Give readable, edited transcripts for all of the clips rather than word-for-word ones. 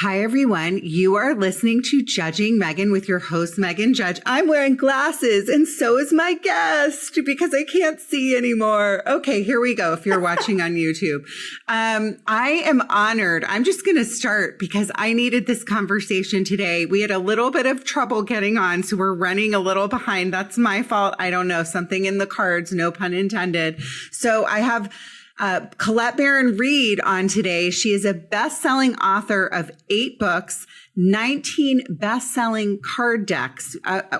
Hi, everyone. You are listening to Judging Meghan with your host, Meghan Judge. I'm wearing glasses, and so is my guest because I can't see anymore. Okay, here we go. If you're watching on YouTube, I am honored. I'm just going to start because I needed this conversation today. We had a little bit of trouble getting on, so we're running a little behind. That's my fault. I don't know. Something in the cards, no pun intended. So I have Colette Baron-Reid on today. She is a best-selling author of 8 books, 19 best-selling card decks.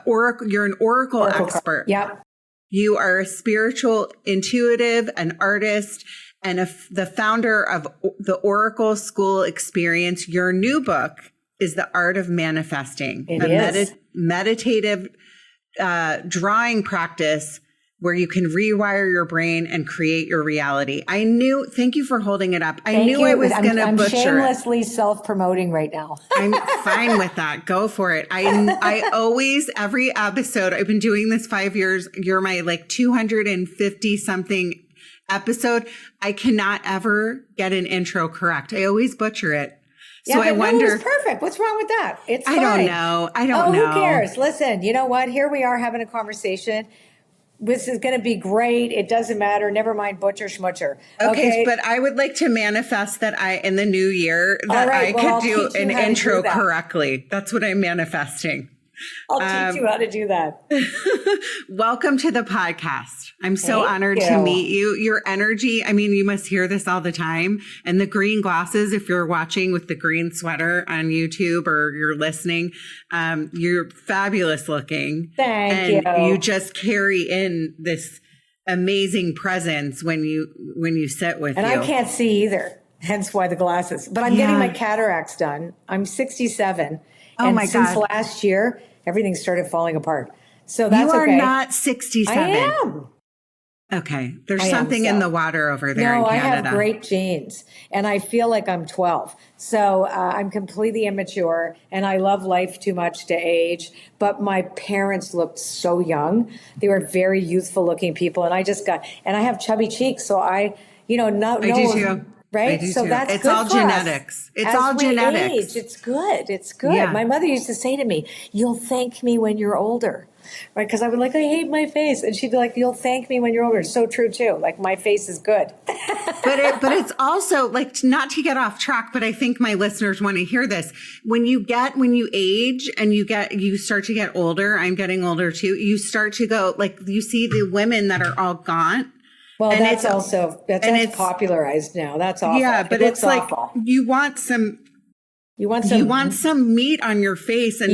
You're an Oracle expert. Yep. You are a spiritual intuitive, an artist, and the founder of the Oracle School Experience. Your new book is The Art of Manifesting, meditative drawing practice where you can rewire your brain and create your reality. Thank you for holding it up. I knew I was going to butcher it. I'm shamelessly self-promoting right now. I'm fine with that. Go for it. I always, every episode, I've been doing this 5 years. You're my 250 something episode. I cannot ever get an intro correct. I always butcher it. So I wonder. No, it's perfect. What's wrong with that? It's fine. I don't know. Who cares? Listen, you know what? Here we are having a conversation. This is going to be great. It doesn't matter. Never mind butcher schmutcher. Okay, but I would like to manifest that in the new year I could do an intro correctly. That's what I'm manifesting. I'll teach you how to do that. Welcome to the podcast. I'm so honored to meet you. Your energy, you must hear this all the time. And the green glasses, if you're watching with the green sweater on YouTube or you're listening, you're fabulous looking. Thank you. You just carry in this amazing presence when you sit with and you. And I can't see either, hence why the glasses. But I'm getting my cataracts done. I'm 67. Oh my God. Since last year, everything started falling apart. So that's okay. You are okay. not 67. I am. Okay. There's something in the water over there in Canada. No, I have great genes and I feel like I'm 12. So I'm completely immature and I love life too much to age. But my parents looked so young. They were very youthful looking people. And I have chubby cheeks. So I do too. Right. So that's it's all genetics. It's all genetics. It's good. It's good. Yeah. My mother used to say to me, "You'll thank me when you're older." Right. Because I would I hate my face. And she'd be like, "You'll thank me when you're older." It's so true too. My face is good. but it's also not to get off track, but I think my listeners want to hear this. When you age and you start to get older, I'm getting older too. You start to go you see the women that are all gaunt. Well, that's popularized now. That's awful. Yeah, but it's awful. You want some meat on your face and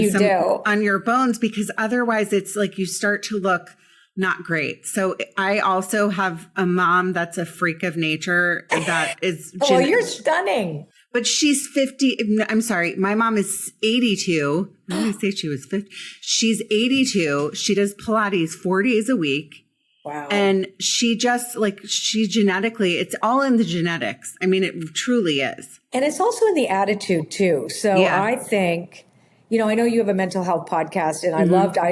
on your bones because otherwise it's you start to look not great. So I also have a mom that's a freak of nature that is. Oh, you're stunning. But she's 50. I'm sorry. My mom is 82. Let me say she was 50. She's 82. She does Pilates 4 days a week. Wow. And she just she genetically, it's all in the genetics. It truly is. And it's also in the attitude too. So I think, I know you have a mental health podcast and I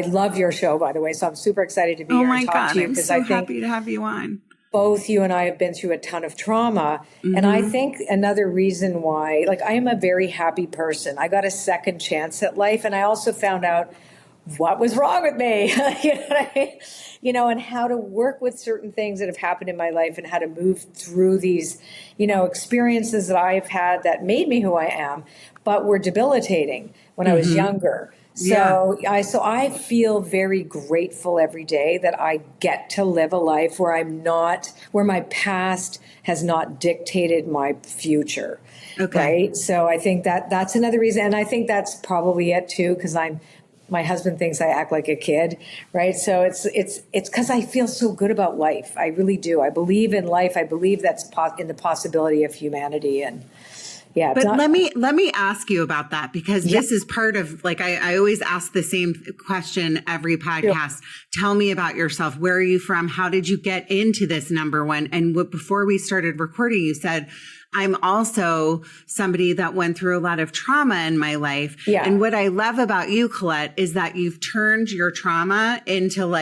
love your show, by the way. So I'm super excited to be here and talk to you. I'm so happy to have you on. Both you and I have been through a ton of trauma. Mm-hmm. And I think another reason why, I am a very happy person. I got a second chance at life. And I also found out what was wrong with me, and how to work with certain things that have happened in my life and how to move through these, experiences that I've had that made me who I am, but were debilitating when I was younger. So I feel very grateful every day that I get to live a life where where my past has not dictated my future. Okay. Right. So I think that's another reason. And I think that's probably it too, because my husband thinks I act like a kid, right? So it's because I feel so good about life. I really do. I believe in life. I believe that's in the possibility of humanity. And but let me ask you about that because this is part of I always ask the same question every podcast. Sure. Tell me about yourself. Where are you from? How did you get into this number one? And before we started recording, you said, I'm also somebody that went through a lot of trauma in my life. Yeah. And what I love about you, Colette, is that you've turned your trauma into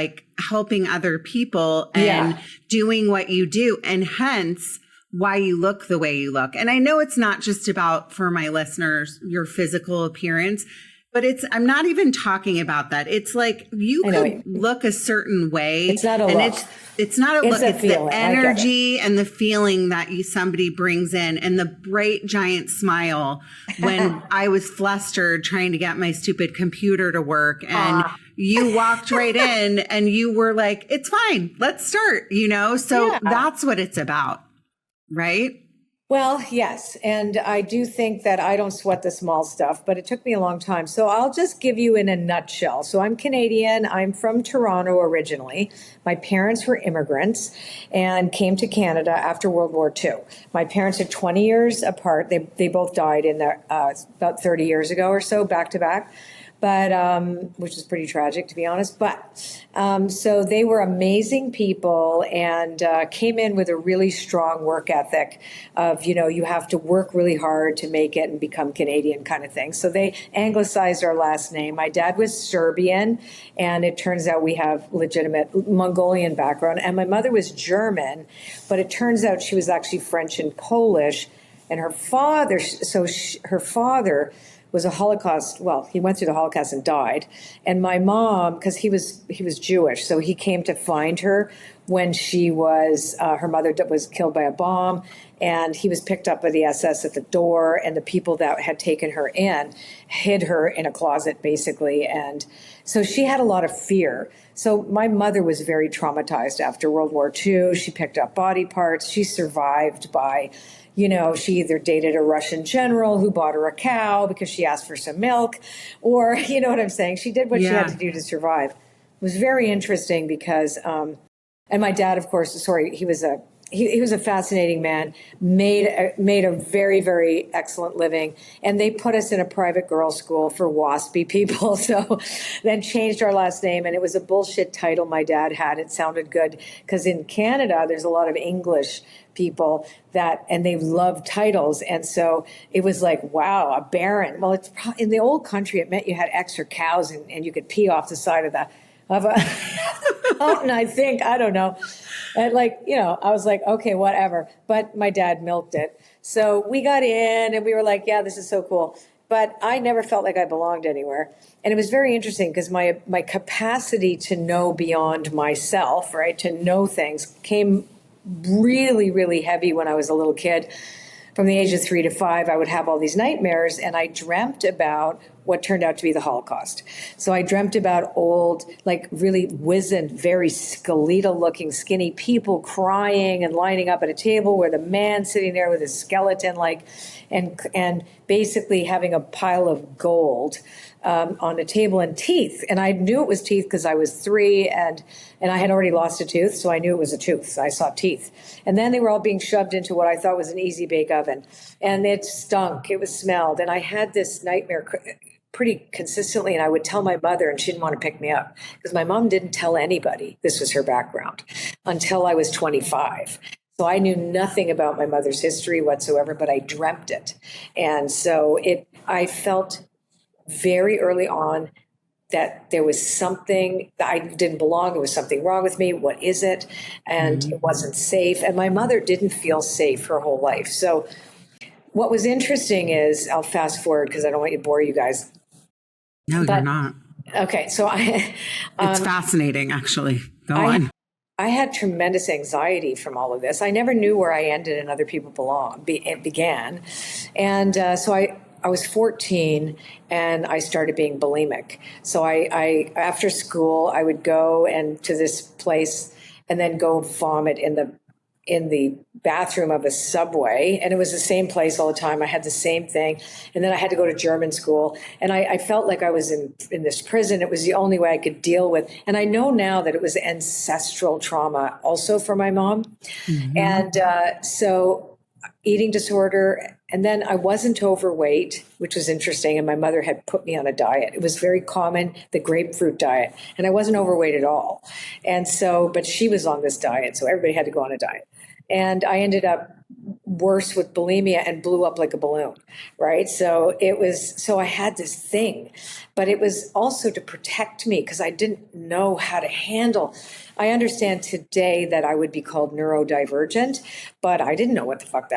helping other people and doing what you do. And hence why you look the way you look. And I know it's not just about, for my listeners, your physical appearance, but I'm not even talking about that. It's like you could look a certain way. It's not a look. It's not a look. It's feeling. The energy and the feeling that somebody brings in, and the bright, giant smile when I was flustered trying to get my stupid computer to work. And you walked right in and you were like, it's fine. Let's start, So that's what it's about. Right? Well, yes. And I do think that I don't sweat the small stuff, but it took me a long time. So I'll just give you in a nutshell. So I'm Canadian. I'm from Toronto originally. My parents were immigrants and came to Canada after World War II. My parents are 20 years apart. They both died in about 30 years ago or so, back to back. But, which is pretty tragic, to be honest. But, so they were amazing people and came in with a really strong work ethic of, you have to work really hard to make it and become Canadian kind of thing. So they anglicized our last name. My dad was Serbian, and it turns out we have legitimate Mongolian background. And my mother was German, but it turns out she was actually French and Polish. And her father, her father was a Holocaust. Well, he went through the Holocaust and died. And my mom, because he was Jewish, so he came to find her when she was, her mother was killed by a bomb, and he was picked up by the SS at the door, and the people that had taken her in hid her in a closet, basically. And so she had a lot of fear. So my mother was very traumatized after World War II. She picked up body parts. She survived by, she either dated a Russian general who bought her a cow because she asked for some milk, or, you know what I'm saying? She did what she had to do to survive. It was very interesting because, and my dad, of course, he was a fascinating man, made a very, very excellent living. And they put us in a private girls' school for waspy people. So then changed our last name. And it was a bullshit title my dad had. It sounded good because in Canada, there's a lot of English people and they love titles. And so it was like, wow, a baron. Well, it's in the old country, it meant you had extra cows and you could pee off the side of a mountain, I think. I don't know. And I was like, okay, whatever. But my dad milked it. So we got in and we were like, yeah, this is so cool. But I never felt like I belonged anywhere. And it was very interesting because my capacity to know beyond myself, right, to know things came really, really heavy when I was a little kid. From the age of 3 to 5, I would have all these nightmares, and I dreamt about what turned out to be the Holocaust. So I dreamt about old, really wizened, very skeletal-looking, skinny people crying and lining up at a table where the man sitting there with his skeleton, and basically having a pile of gold on a table and teeth. And I knew it was teeth because I was 3 and I had already lost a tooth, so I knew it was a tooth. So I saw teeth. And then they were all being shoved into what I thought was an easy bake oven. And it stunk. It was smelled. And I had this nightmare pretty consistently, and I would tell my mother, and she didn't want to pick me up because my mom didn't tell anybody this was her background until I was 25. So I knew nothing about my mother's history whatsoever, but I dreamt it. And so I felt very early on that there was something that I didn't belong. There was something wrong with me. What is it? And it wasn't safe. And my mother didn't feel safe her whole life. So what was interesting is, I'll fast forward because I don't want you to bore you guys. No, you're not. Okay. So it's fascinating, actually. Go on. I had tremendous anxiety from all of this. I never knew where I ended and other people began. And so I was 14 and I started being bulimic. So I after school, I would go to this place and then go vomit in the bathroom of a subway. And it was the same place all the time. I had the same thing. And then I had to go to German school. And I felt like I was in this prison. It was the only way I could deal with. And I know now that it was ancestral trauma also for my mom. Mm-hmm. And so eating disorder. And then I wasn't overweight, which was interesting. And my mother had put me on a diet. It was very common, the grapefruit diet. And I wasn't overweight at all. And so, but she was on this diet. So everybody had to go on a diet. And I ended up worse with bulimia and blew up like a balloon, right? So I had this thing, but it was also to protect me because I didn't know how to handle. I understand today that I would be called neurodivergent, but I didn't know what the fuck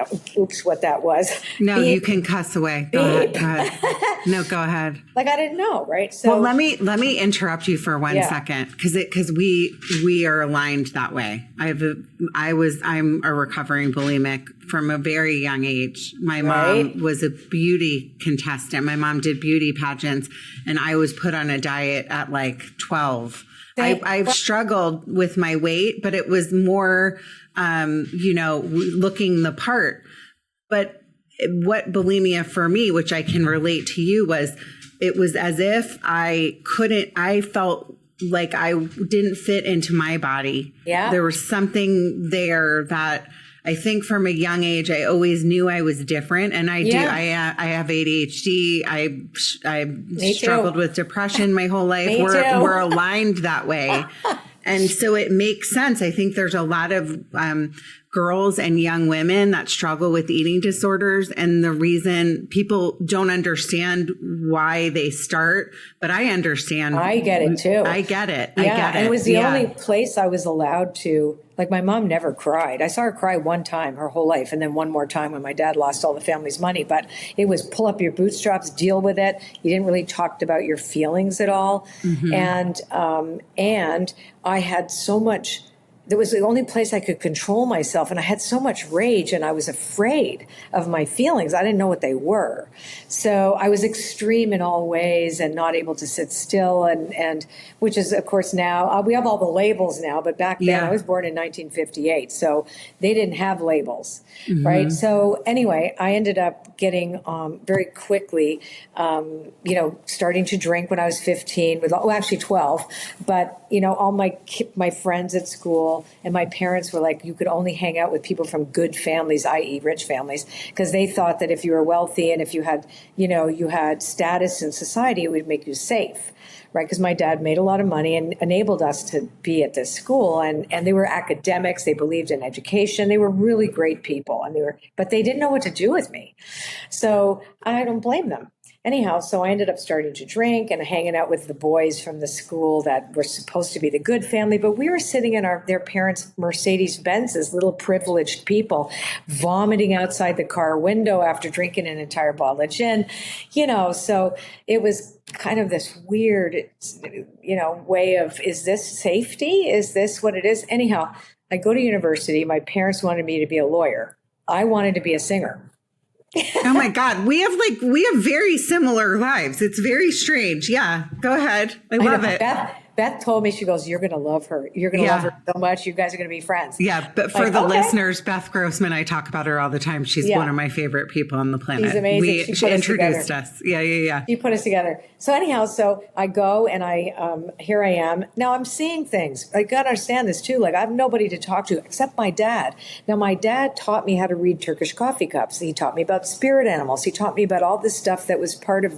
what that was. No, you can cuss away. Go ahead. Go ahead. No, go ahead. Like I didn't know, right? So well, let me interrupt you for one second because we are aligned that way. I'm a recovering bulimic from a very young age. My mom was a beauty contestant. My mom did beauty pageants, and I was put on a diet at like 12. I've struggled with my weight, but it was more, looking the part. But what bulimia for me, which I can relate to you, it was as if I felt like I didn't fit into my body. Yeah. There was something there that I think from a young age, I always knew I was different. And I do. I have ADHD. I struggled with depression my whole life. We're aligned that way. And so it makes sense. I think there's a lot of girls and young women that struggle with eating disorders. And the reason people don't understand why they start, but I understand. I get it too. I get it. Yeah, I get it. And it was the only place I was allowed to, like my mom never cried. I saw her cry one time her whole life. And then one more time when my dad lost all the family's money. But it was pull up your bootstraps, deal with it. You didn't really talk about your feelings at all. Mm-hmm. And I had so much. That was the only place I could control myself. And I had so much rage and I was afraid of my feelings. I didn't know what they were. So I was extreme in all ways and not able to sit still. And which is, of course, now we have all the labels now. But back then I was born in 1958. So they didn't have labels. Mm-hmm. Right. So anyway, I ended up getting very quickly, starting to drink when I was 15 actually 12. But, all my friends at school and my parents were like, you could only hang out with people from good families, i.e. rich families, because they thought that if you were wealthy and if you had, you had status in society, it would make you safe. Right, because my dad made a lot of money and enabled us to be at this school, and they were academics. They believed in education. They were really great people, but they didn't know what to do with me. So I don't blame them. Anyhow, so I ended up starting to drink and hanging out with the boys from the school that were supposed to be the good family, but we were sitting in their parents' Mercedes Benzes, little privileged people, vomiting outside the car window after drinking an entire bottle of gin, so it was kind of this weird, way of, is this safety? Is this what it is? Anyhow, I go to university. My parents wanted me to be a lawyer. I wanted to be a singer. Oh my God. We have very similar lives. It's very strange. Yeah. Go ahead. I love it. Beth told me, she goes, you're going to love her. You're going to love her so much. You guys are going to be friends. Yeah. But for the listeners, Beth Grossman, I talk about her all the time. She's one of my favorite people on the planet. She's amazing. She introduced us. Yeah. She put us together. So anyhow, I go and here I am. Now I'm seeing things. I got to understand this too. Like I have nobody to talk to except my dad. Now my dad taught me how to read Turkish coffee cups. He taught me about spirit animals. He taught me about all this stuff that was part of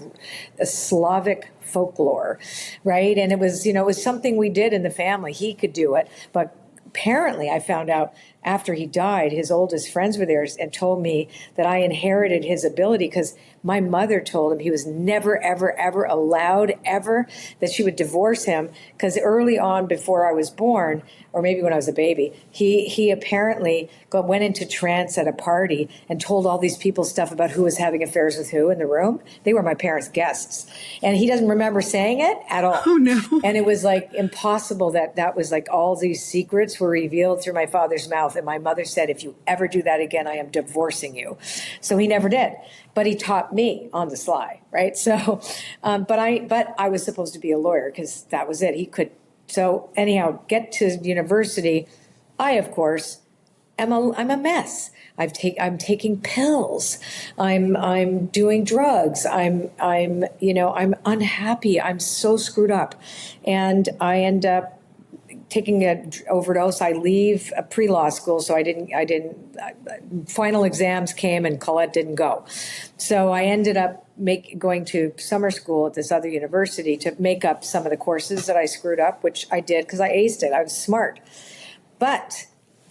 a Slavic folklore, right? And it was something we did in the family. He could do it, but apparently I found out after he died, his oldest friends were there and told me that I inherited his ability because my mother told him he was never, ever, ever allowed that she would divorce him because early on before I was born, or maybe when I was a baby, he apparently went into trance at a party and told all these people stuff about who was having affairs with who in the room. They were my parents' guests. And he doesn't remember saying it at all. Oh, no. And it was like impossible that was like all these secrets were revealed through my father's mouth. And my mother said, if you ever do that again, I am divorcing you. So he never did. But he taught me on the sly, right? So, but I was supposed to be a lawyer because that was it. He could. So anyhow, get to university. I, of course, I'm a mess. I'm taking pills. I'm doing drugs. I'm unhappy. I'm so screwed up, and I end up taking an overdose. I leave a pre-law school, so I didn't. Final exams came, and Colette didn't go. So I ended up going to summer school at this other university to make up some of the courses that I screwed up, which I did because I aced it. I was smart, but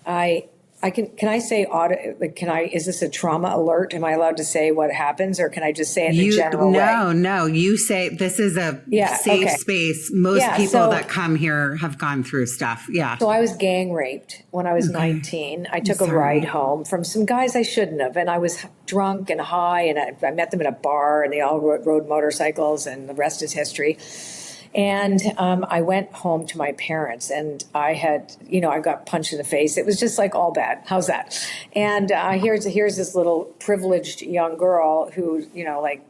I can I say audit? Like, is this a trauma alert? Am I allowed to say what happens, or can I just say it in a general way? No, you say this is a safe space. Most people that come here have gone through stuff. Yeah. So I was gang raped when I was 19. I took a ride home from some guys I shouldn't have. And I was drunk and high, and I met them at a bar, and they all rode motorcycles, and the rest is history. And I went home to my parents, and I got punched in the face. It was just like all bad. How's that? And here's this little privileged young girl who, like,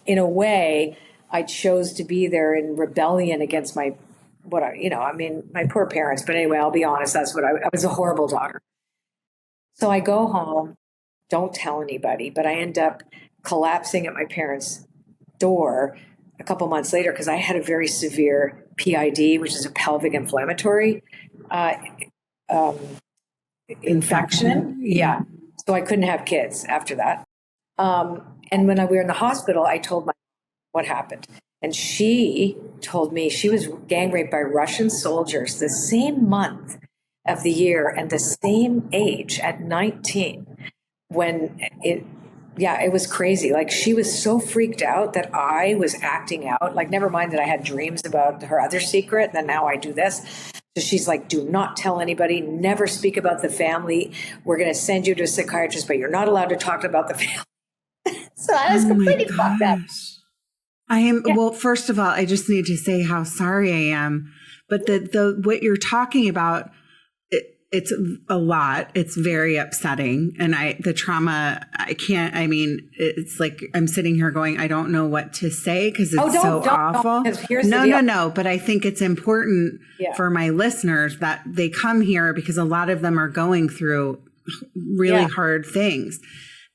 in a way, I chose to be there in rebellion against my poor parents. But anyway, I'll be honest, I was a horrible daughter. So I go home, don't tell anybody, but I end up collapsing at my parents' door a couple months later because I had a very severe PID, which is a pelvic inflammatory infection. Yeah. So I couldn't have kids after that. And when we were in the hospital, I told my what happened. And she told me she was gang raped by Russian soldiers the same month of the year and the same age at 19 when it was crazy. Like, she was so freaked out that I was acting out. Like, never mind that I had dreams about her other secret, and now I do this. So she's like, do not tell anybody, never speak about the family. We're going to send you to a psychiatrist, but you're not allowed to talk about the family. So I was completely fucked up. I am. Yeah. Well, first of all, I just need to say how sorry I am. But the what you're talking about, it's a lot. It's very upsetting. And the trauma, it's like I'm sitting here going, I don't know what to say because it's so awful. No. But I think it's important for my listeners that they come here because a lot of them are going through really hard things.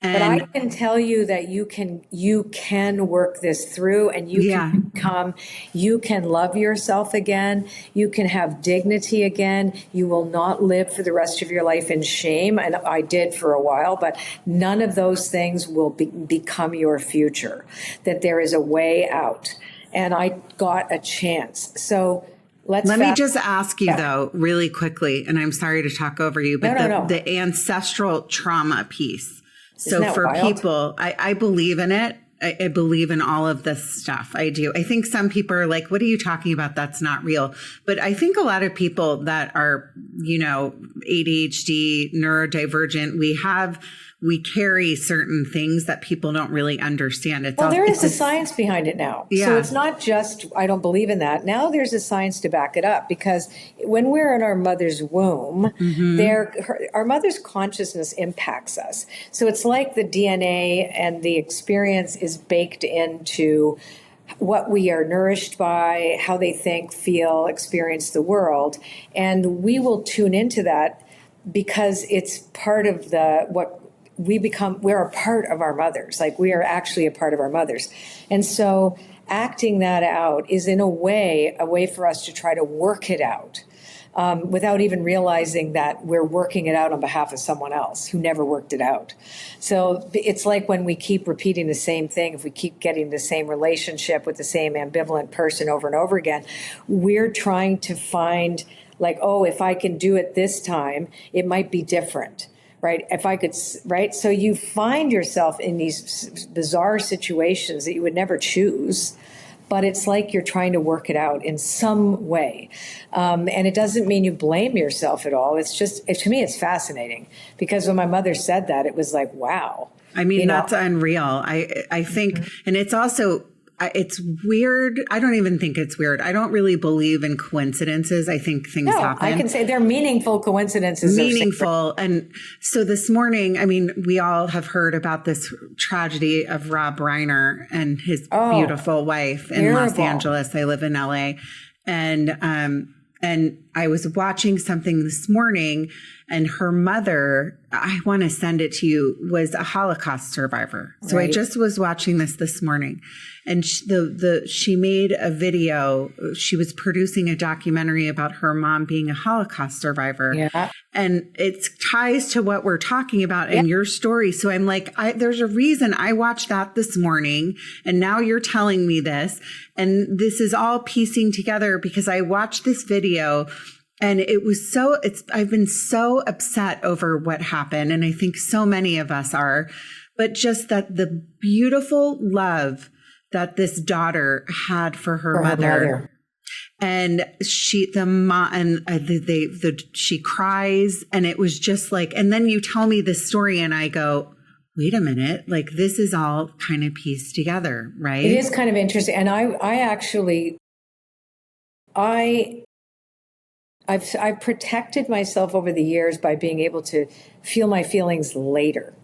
But I can tell you that you can work this through, and you can love yourself again. You can have dignity again. You will not live for the rest of your life in shame. And I did for a while, but none of those things will become your future, that there is a way out. And I got a chance. So let me just ask you though, really quickly, and I'm sorry to talk over you, but the ancestral trauma piece. So for people, I believe in it. I believe in all of this stuff. I do. I think some people are like, what are you talking about? That's not real. But I think a lot of people that are, ADHD, neurodivergent, we carry certain things that people don't really understand. There is a science behind it now. Yeah. So it's not just, I don't believe in that. Now there's a science to back it up, because when we're in our mother's womb, our mother's consciousness impacts us. So it's like the DNA and the experience is baked into what we are nourished by, how they think, feel, experience the world. And we will tune into that because it's part of we're a part of our mothers. Like, we are actually a part of our mothers. And so acting that out is in a way for us to try to work it out without even realizing that we're working it out on behalf of someone else who never worked it out. So it's like when we keep repeating the same thing, if we keep getting the same relationship with the same ambivalent person over and over again, we're trying to find, like, oh, if I can do it this time, it might be different. Right. If I could. Right. So you find yourself in these bizarre situations that you would never choose, but it's like you're trying to work it out in some way. And it doesn't mean you blame yourself at all. It's just, to me, it's fascinating, because when my mother said that, it was like, wow. I mean, that's unreal. I think, and it's also, it's weird. I don't even think it's weird. I don't really believe in coincidences. I think things happen. I can say they're meaningful coincidences. Meaningful. And so this morning, I mean, we all have heard about this tragedy of Rob Reiner and his beautiful wife in Los Angeles. I live in LA. And I was watching something this morning, and her mother, I want to send it to you, was a Holocaust survivor. So I just was watching this morning, and she made a video. She was producing a documentary about her mom being a Holocaust survivor. Yeah. And it ties to what we're talking about in your story. So I'm like, there's a reason I watched that this morning, and now you're telling me this. And this is all piecing together because I watched this video And it was I've been so upset over what happened. And I think so many of us are, but just that the beautiful love that this daughter had for her mother. And she cries, and it was just like, and then you tell me this story and I go, wait a minute, like this is all kind of pieced together, right? It is kind of interesting. And I've protected myself over the years by being able to feel my feelings later.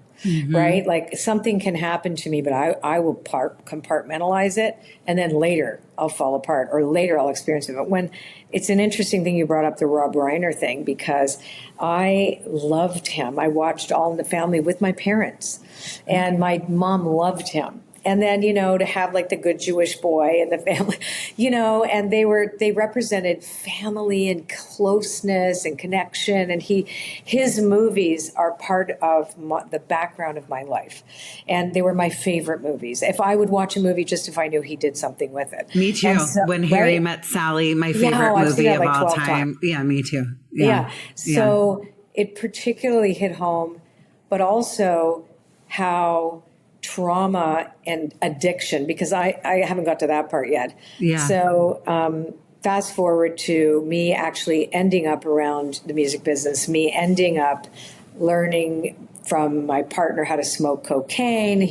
Right? Like something can happen to me, but I will compartmentalize it, and then later I'll fall apart, or later I'll experience it. But when it's an interesting thing you brought up the Rob Reiner thing, because I loved him. I watched All in the Family with my parents, and my mom loved him. And then, to have like the good Jewish boy in the family, and they represented family and closeness and connection. And his movies are part of the background of my life. And they were my favorite movies. If I would watch a movie just if I knew he did something with it. Me too. When Harry Met Sally, my favorite movie of all time. Yeah, me too. Yeah. So it particularly hit home, but also how trauma and addiction, because I haven't got to that part yet. Yeah. So fast forward to me actually ending up around the music business, me ending up learning from my partner how to smoke cocaine.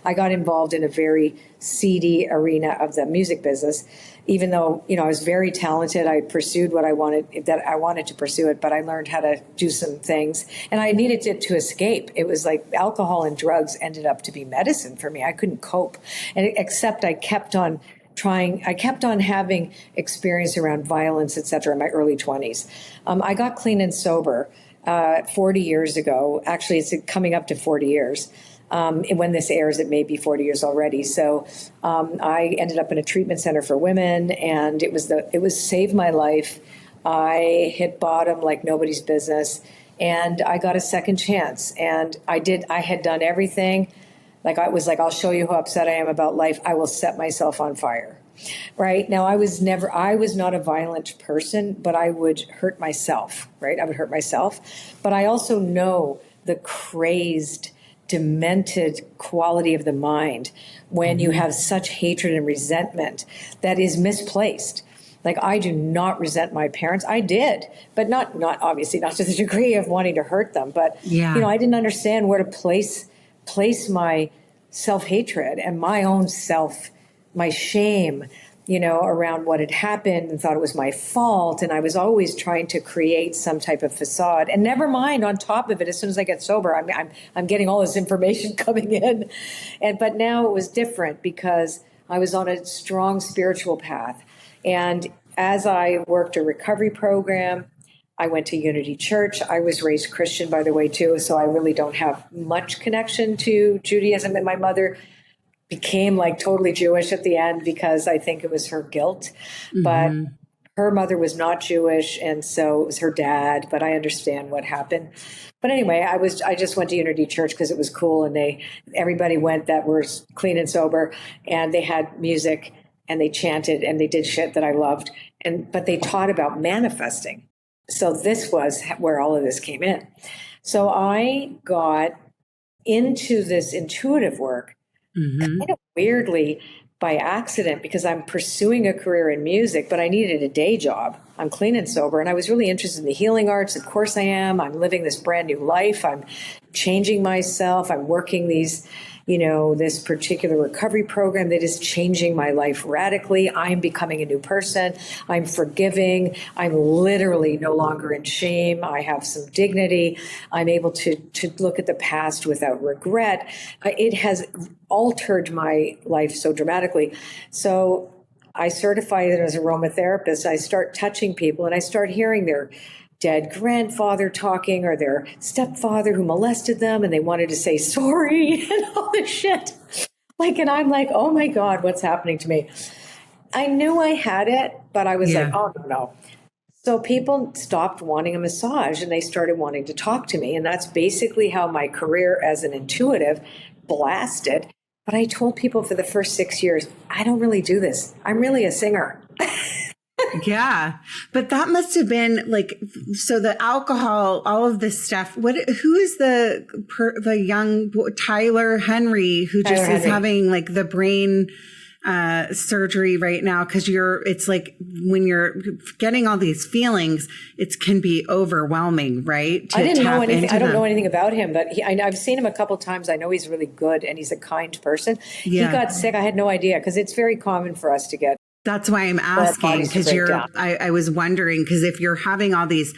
I got involved in a very seedy arena of the music business, even though, I was very talented. I pursued what I wanted to pursue it, but I learned how to do some things, and I needed it to escape. It was like alcohol and drugs ended up to be medicine for me. I couldn't cope, except I kept on trying. I kept on having experience around violence, et cetera, in my early 20s. I got clean and sober 40 years ago. Actually, it's coming up to 40 years. When this airs, it may be 40 years already. So I ended up in a treatment center for women, and it was saved my life. I hit bottom like nobody's business, and I got a second chance. And I had done everything. Like I was like, I'll show you how upset I am about life. I will set myself on fire. Right now, I was not a violent person, but I would hurt myself. Right, I would hurt myself, but I also know the crazed, demented quality of the mind when you have such hatred and resentment that is misplaced. Like, I do not resent my parents. I did, but not obviously not to the degree of wanting to hurt them. But I didn't understand where to place my self-hatred and my own my shame, around what had happened, and thought it was my fault. And I was always trying to create some type of facade. And never mind, on top of it, as soon as I get sober, I'm getting all this information coming in. But now it was different because I was on a strong spiritual path. And as I worked a recovery program, I went to Unity Church. I was raised Christian, by the way, too. So I really don't have much connection to Judaism. And my mother became like totally Jewish at the end because I think it was her guilt. But her mother was not Jewish, and so it was her dad. But I understand what happened. But anyway, I just went to Unity Church because it was cool, and everybody went that was clean and sober, and they had music, and they chanted, and they did shit that I loved. But they taught about manifesting. So this was where all of this came in. So I got into this intuitive work kind of weirdly by accident, because I'm pursuing a career in music, but I needed a day job. I'm clean and sober, and I was really interested in the healing arts. Of course I am. I'm living this brand new life. I'm changing myself. I'm working this particular recovery program that is changing my life radically. I'm becoming a new person. I'm forgiving. I'm literally no longer in shame. I have some dignity. I'm able to look at the past without regret. It has altered my life so dramatically. So I certified as an aromatherapist. I start touching people, and I start hearing their dead grandfather talking, or their stepfather who molested them, and they wanted to say sorry and all this shit. And I'm like, oh my God, what's happening to me? I knew I had it, but I was like, oh no. So people stopped wanting a massage, and they started wanting to talk to me. And that's basically how my career as an intuitive blasted. But I told people for the first 6 years, I don't really do this. I'm really a singer. Yeah. But that must have been like, so the alcohol, all of this stuff. Who is the young Tyler Henry who just is having like the brain surgery right now? Cause it's like when you're getting all these feelings, it can be overwhelming, right? I didn't know anything. I don't know anything about him, but I've seen him a couple of times. I know he's really good and he's a kind person. Yeah. He got sick. I had no idea because it's very common for us to get. That's why I'm asking, because I was wondering, because if you're having all these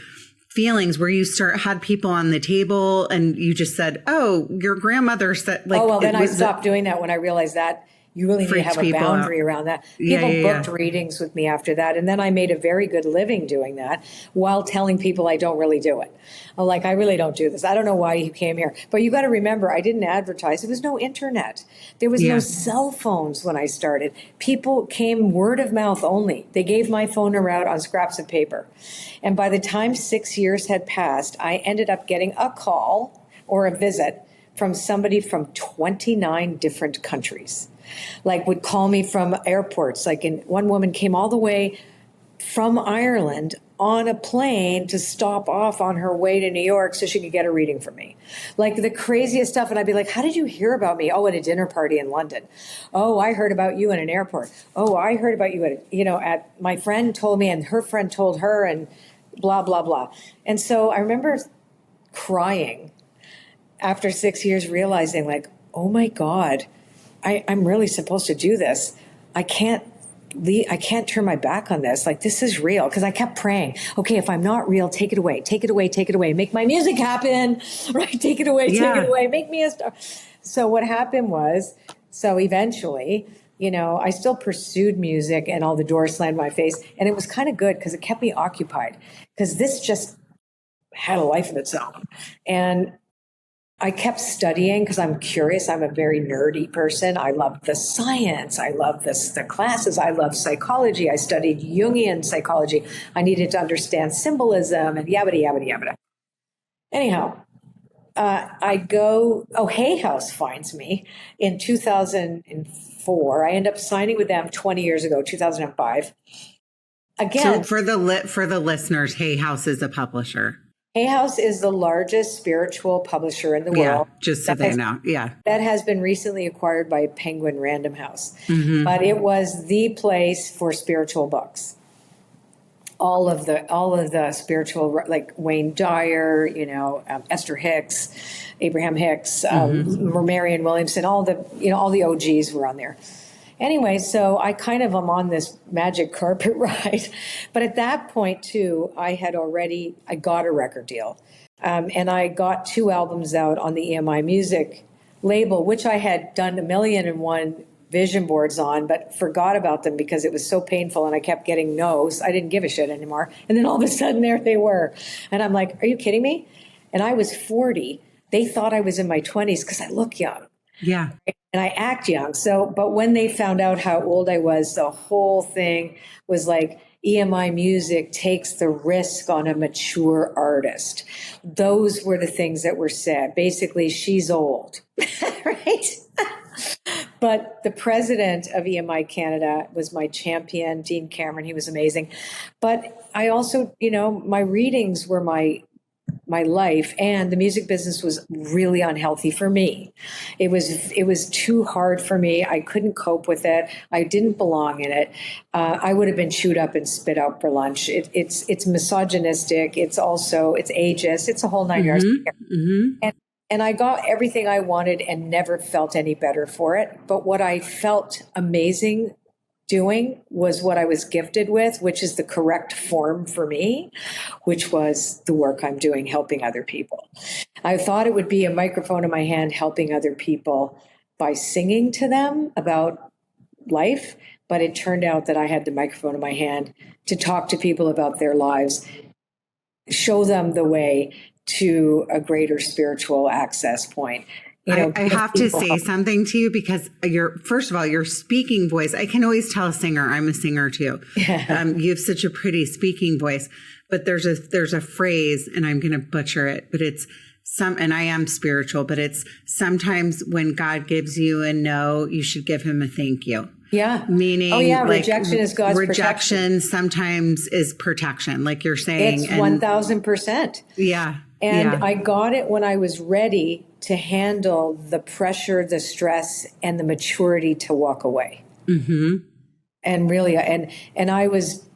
feelings where you had people on the table and you just said, oh, your grandmother said, like, then I stopped doing that when I realized that you really need to have a boundary around that. People booked readings with me after that. And then I made a very good living doing that while telling people I don't really do it. I'm like, I really don't do this. I don't know why you came here. But you got to remember, I didn't advertise. There was no internet. There was no cell phones when I started. People came word of mouth only. They gave my phone number out on scraps of paper. And by the time 6 years had passed, I ended up getting a call or a visit from somebody from 29 different countries. Like would call me from airports. Like one woman came all the way from Ireland on a plane to stop off on her way to New York so she could get a reading from me. Like the craziest stuff. And I'd be like, how did you hear about me? Oh, at a dinner party in London. Oh, I heard about you in an airport. Oh, I heard about you at my friend told me and her friend told her and blah, blah, blah. And so I remember crying after 6 years, realizing like, oh my God, I'm really supposed to do this. I can't turn my back on this. Like, this is real. Because I kept praying, okay, if I'm not real, take it away, take it away, take it away. Make my music happen, right? Take it away, take it away. Make me a star. So what happened was, eventually, I still pursued music and all the doors slammed in my face. And it was kind of good because it kept me occupied. Because this just had a life of its own. And I kept studying because I'm curious. I'm a very nerdy person. I love the science. I love the classes. I love psychology. I studied Jungian psychology. I needed to understand symbolism and yabba yabba yabba. Anyhow, Hay House finds me in 2004. I end up signing with them 20 years ago, 2005. Again, so for the listeners, Hay House is a publisher. Hay House is the largest spiritual publisher in the world. Just so they know. Yeah. That has been recently acquired by Penguin Random House. Mm-hmm. But it was the place for spiritual books. All of the spiritual, like Wayne Dyer, Esther Hicks, Abraham Hicks, Marianne Williamson, all the OGs were on there. Anyway, so I kind of am on this magic carpet ride. But at that point, too, I got a record deal. And I got 2 albums out on the EMI Music label, which I had done 1,000,001 vision boards on, but forgot about them because it was so painful and I kept getting no's. I didn't give a shit anymore. And then all of a sudden, there they were. And I'm like, are you kidding me? And I was 40. They thought I was in my 20s because I look young. Yeah. And I act young. So, but when they found out how old I was, the whole thing was like, EMI Music takes the risk on a mature artist. Those were the things that were said. Basically, she's old, right? But the president of EMI Canada was my champion, Dean Cameron. He was amazing. But I also, my readings were my life, and the music business was really unhealthy for me. It was too hard for me. I couldn't cope with it. I didn't belong in it. I would have been chewed up and spit out for lunch. It's misogynistic. It's ageist. It's a whole 9 yards. Mm-hmm. And I got everything I wanted and never felt any better for it. But what I felt amazing doing was what I was gifted with, which is the correct form for me, which was the work I'm doing, helping other people. I thought it would be a microphone in my hand, helping other people by singing to them about life. But it turned out that I had the microphone in my hand to talk to people about their lives, show them the way to a greater spiritual access point. I have to say something to you because first of all, your speaking voice, I can always tell a singer. I'm a singer too. Yeah. You have such a pretty speaking voice, but there's a phrase, and I'm going to butcher it, but it's and I am spiritual, but it's sometimes when God gives you a no, you should give him a thank you. Yeah. Meaning, oh yeah, like, rejection is God's rejection protection. sometimes is protection, like you're saying. It's 1000%. Yeah. And I got it when I was ready to handle the pressure, the stress, and the maturity to walk away. Mm-hmm. And really, and I was,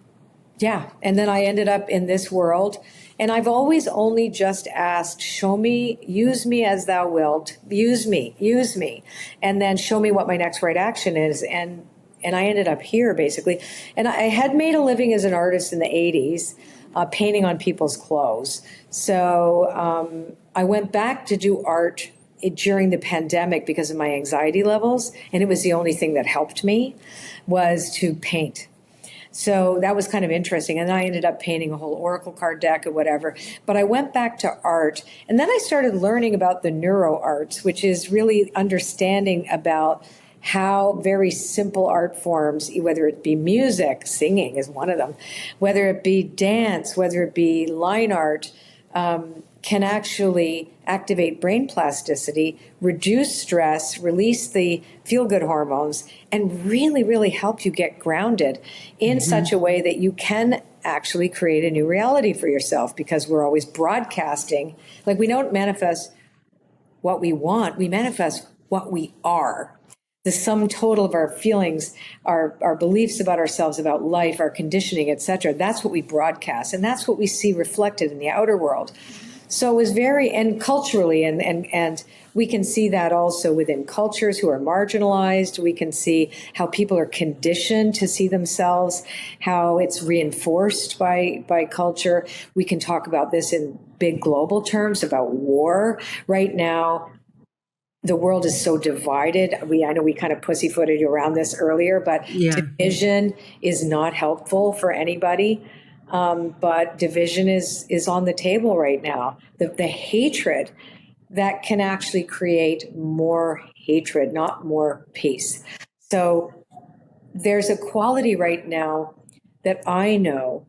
yeah. And then I ended up in this world. And I've always only just asked, show me, use me as thou wilt, use me. And then show me what my next right action is. And I ended up here basically. And I had made a living as an artist in the 80s, painting on people's clothes. So I went back to do art during the pandemic because of my anxiety levels. And it was the only thing that helped me was to paint. So that was kind of interesting. And then I ended up painting a whole oracle card deck or whatever. But I went back to art. And then I started learning about the neuro arts, which is really understanding about how very simple art forms, whether it be music, singing is one of them, whether it be dance, whether it be line art, can actually activate brain plasticity, reduce stress, release the feel-good hormones, and really, really help you get grounded in such a way that you can actually create a new reality for yourself, because we're always broadcasting. Like, we don't manifest what we want, we manifest what we are. The sum total of our feelings, our beliefs about ourselves, about life, our conditioning, etc. That's what we broadcast, and that's what we see reflected in the outer world. So it was very, and culturally, and we can see that also within cultures who are marginalized. We can see how people are conditioned to see themselves, how it's reinforced by culture. We can talk about this in big global terms about war. Right now, the world is so divided. I know we kind of pussyfooted around this earlier, but division is not helpful for anybody. But division is on the table right now. The hatred that can actually create more hatred, not more peace. So there's a quality right now that I know,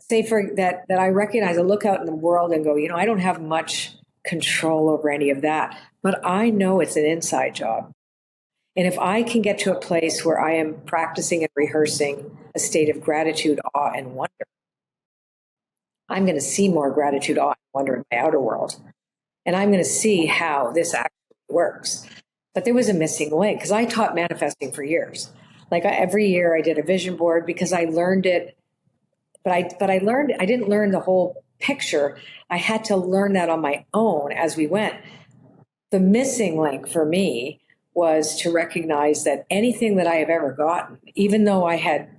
that I recognize. I look out in the world and go, I don't have much control over any of that, but I know it's an inside job. And if I can get to a place where I am practicing and rehearsing a state of gratitude, awe, and wonder, I'm going to see more gratitude, awe, and wonder in my outer world. And I'm going to see how this actually works. But there was a missing link, because I taught manifesting for years. Like, every year I did a vision board because I learned it. But I didn't learn the whole picture. I had to learn that on my own as we went. The missing link for me was to recognize that anything that I have ever gotten, even though I had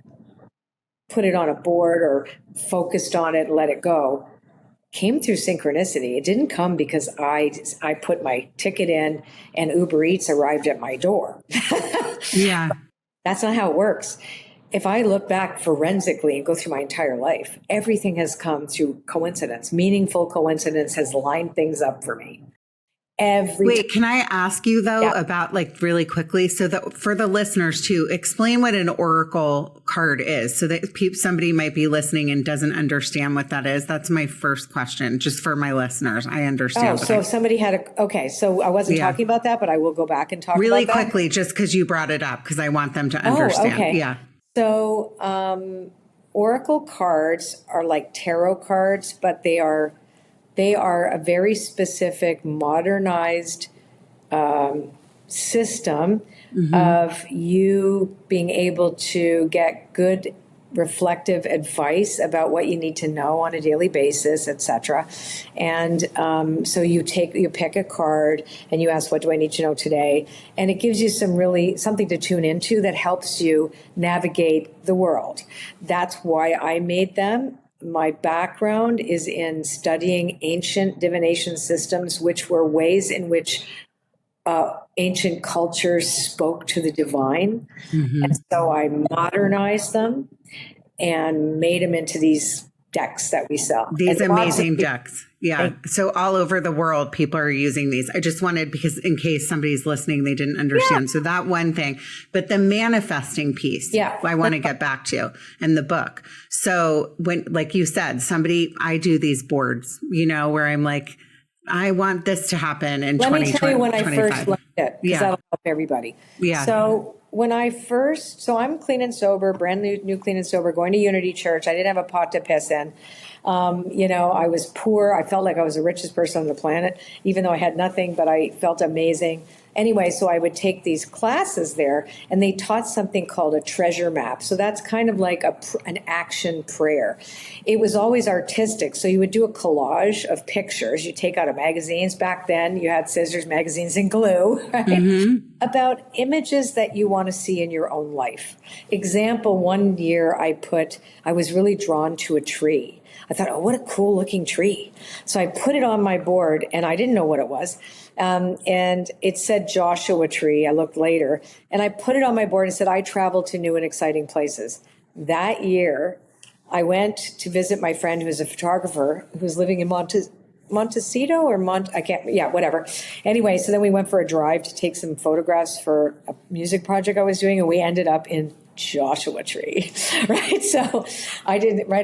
put it on a board or focused on it and let it go, came through synchronicity. It didn't come because I put my ticket in and Uber Eats arrived at my door. Yeah. That's not how it works. If I look back forensically and go through my entire life, everything has come through coincidence. Meaningful coincidence has lined things up for me. Wait, can I ask you though about, like, really quickly, so that for the listeners too, explain what an oracle card is, so that somebody might be listening and doesn't understand what that is. That's my first question, just for my listeners. I understand. So if somebody had so I wasn't talking about that, but I will go back and talk really about that. Quickly, just because you brought it up, because I want them to understand. Okay. Yeah. So oracle cards are like tarot cards, but they are a very specific modernized system of you being able to get good reflective advice about what you need to know on a daily basis, etc. And so you pick a card and you ask, what do I need to know today? And it gives you something to tune into that helps you navigate the world. That's why I made them. My background is in studying ancient divination systems, which were ways in which ancient cultures spoke to the divine. And so I modernized them and made them into these decks that we sell. These amazing decks. Yeah. So all over the world, people are using these. I just wanted, because in case somebody's listening, they didn't understand. Yeah. So that one thing, but the manifesting piece, I want to get back to in the book. So when, like you said, I do these boards, where I'm like, I want this to happen in Let me tell you when I 2025. first learned it, because that'll help everybody. Yeah. So I'm clean and sober, brand new clean and sober, going to Unity Church. I didn't have a pot to piss in. I was poor. I felt like I was the richest person on the planet, even though I had nothing, but I felt amazing. Anyway, so I would take these classes there, and they taught something called a treasure map. So that's kind of like an action prayer. It was always artistic. So you would do a collage of pictures. You take out of magazines. Back then, you had scissors, magazines, and glue, right? About images that you want to see in your own life. Example, one year I was really drawn to a tree. I thought, oh, what a cool looking tree. So I put it on my board, and I didn't know what it was. And it said Joshua Tree. I looked later, and I put it on my board and said, I travel to new and exciting places. That year, I went to visit my friend who's a photographer who's living in Montecito or whatever. Anyway, so then we went for a drive to take some photographs for a music project I was doing, and we ended up in Joshua Tree, right? So I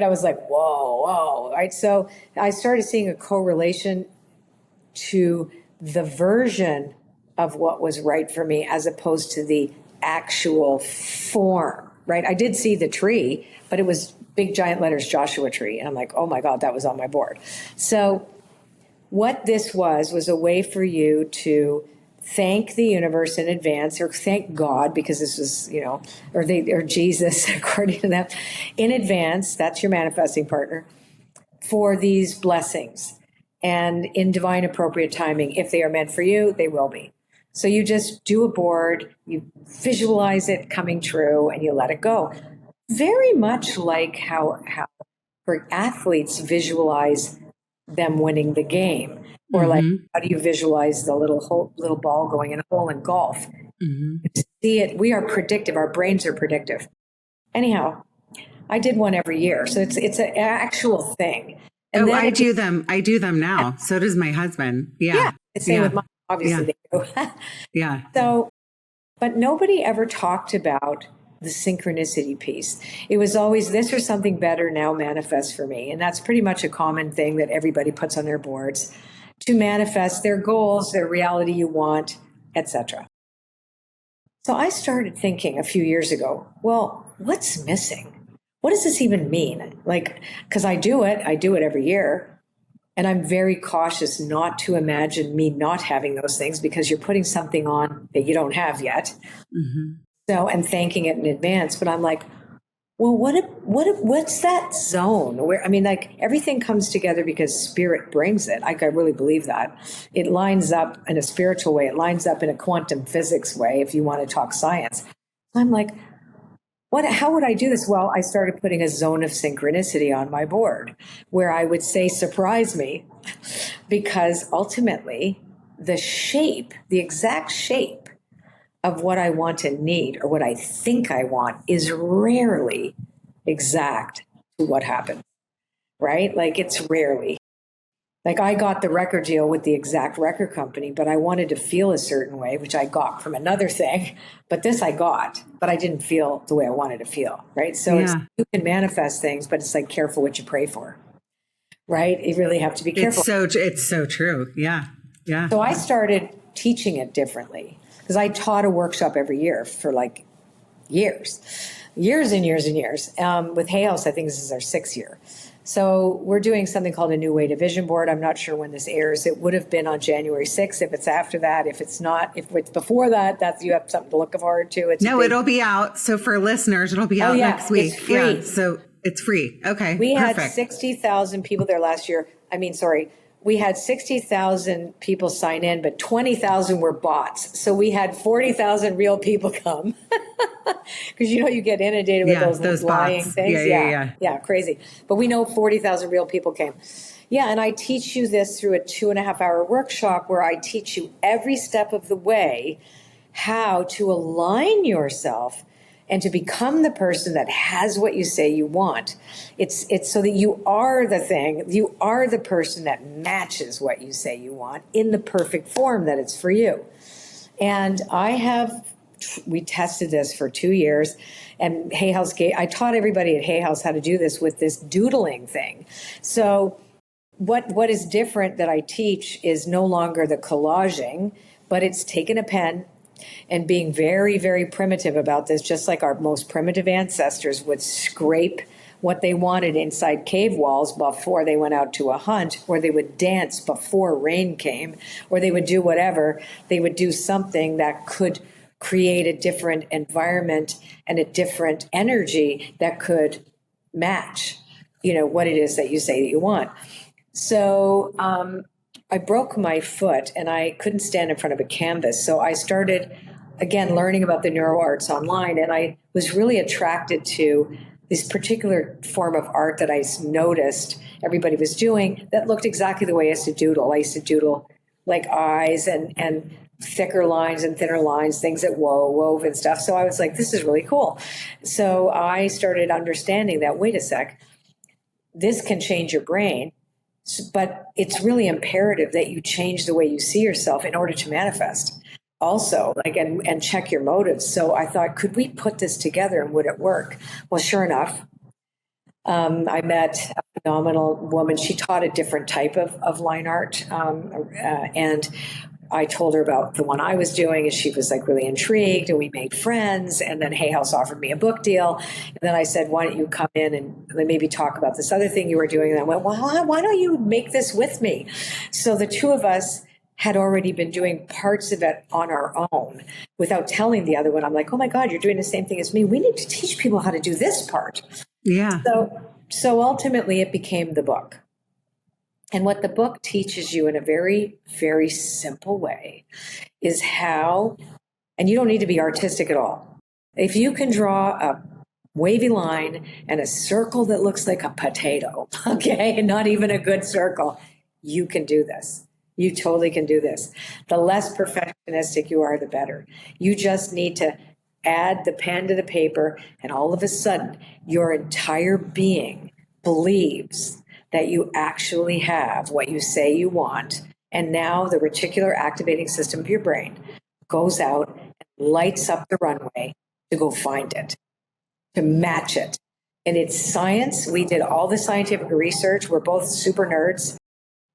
was like, whoa, right? So I started seeing a correlation to the version of what was right for me as opposed to the actual form, right? I did see the tree, but it was big giant letters, Joshua Tree. And I'm like, oh my God, that was on my board. So what this was a way for you to thank the universe in advance, or thank God, because this was, or Jesus, according to them, in advance. That's your manifesting partner, for these blessings. And in divine appropriate timing, if they are meant for you, they will be. So you just do a board, you visualize it coming true, and you let it go. Very much like how for athletes visualize them winning the game. Or like, how do you visualize the little ball going in a hole in golf? You see it. We are predictive. Our brains are predictive. Anyhow, I did one every year. So it's an actual thing. And I do them now. So does my husband. Yeah. Same with mine. Obviously they do. Yeah. So, but nobody ever talked about the synchronicity piece. It was always this or something better now manifests for me. And that's pretty much a common thing that everybody puts on their boards to manifest their goals, their reality you want, etc. So I started thinking a few years ago, well, what's missing? What does this even mean? Like, because I do it every year. And I'm very cautious not to imagine me not having those things, because you're putting something on that you don't have yet. So, and thanking it in advance. But I'm like, well, what's that zone where, everything comes together because spirit brings it. I really believe that. It lines up in a spiritual way. It lines up in a quantum physics way, if you want to talk science. I'm like, how would I do this? Well, I started putting a zone of synchronicity on my board where I would say, surprise me, because ultimately the exact shape of what I want and need, or what I think I want, is rarely exact to what happens, right? Like, it's rarely. Like, I got the record deal with the exact record company, but I wanted to feel a certain way, which I got from another thing. But this I got, but I didn't feel the way I wanted to feel, right? So you can manifest things, but it's like, careful what you pray for, right? You really have to be careful. It's so true. Yeah. Yeah. So I started teaching it differently, because I taught a workshop every year for like years and years. With Hay House, I think this is our 6th year. So we're doing something called a New Way to Vision Board. I'm not sure when this airs. It would have been on January 6th. If it's after that, if it's not, if it's before that, you have something to look forward to. It'll be out. So for listeners, it'll be out next week. It's free. Yeah, so it's free. Okay. We perfect. had 60,000 people there last year. We had 60,000 people sign in, but 20,000 were bots. So we had 40,000 real people come. Because you get inundated with those lying bots. things. Yeah, crazy. But we know 40,000 real people came. Yeah, and I teach you this through a 2.5-hour workshop where I teach you every step of the way how to align yourself and to become the person that has what you say you want. It's so that you are the thing, you are the person that matches what you say you want in the perfect form that it's for you. And we tested this for 2 years, and Hay House I taught everybody at Hay House how to do this with this doodling thing. So what is different that I teach is no longer the collaging, but it's taking a pen and being very, very primitive about this, just like our most primitive ancestors would scrape what they wanted inside cave walls before they went out to a hunt, or they would dance before rain came, or they would do whatever. They would do something that could create a different environment and a different energy that could match, what it is that you say that you want. So I broke my foot and I couldn't stand in front of a canvas. So I started, again, learning about the neuro arts online. And I was really attracted to this particular form of art that I noticed everybody was doing that looked exactly the way I used to doodle. I used to doodle like eyes and thicker lines and thinner lines, things that wove and stuff. So I was like, this is really cool. So I started understanding that, wait a sec, this can change your brain. But it's really imperative that you change the way you see yourself in order to manifest also, and check your motives. So I thought, could we put this together and would it work? Well, sure enough, I met a phenomenal woman. She taught a different type of line art. And I told her about the one I was doing, and she was like really intrigued, and we made friends. And then Hay House offered me a book deal. And then I said, why don't you come in and maybe talk about this other thing you were doing? And I went, well, why don't you make this with me? So the two of us had already been doing parts of it on our own without telling the other one. I'm like, oh my God, you're doing the same thing as me. We need to teach people how to do this part. Yeah. So ultimately it became the book. And what the book teaches you in a very, very simple way is how, and you don't need to be artistic at all. If you can draw a wavy line and a circle that looks like a potato, okay, and not even a good circle, you can do this. You totally can do this. The less perfectionistic you are, the better. You just need to add the pen to the paper, and all of a sudden, your entire being believes that you actually have what you say you want. And now the reticular activating system of your brain goes out and lights up the runway to go find it, to match it. And it's science. We did all the scientific research. We're both super nerds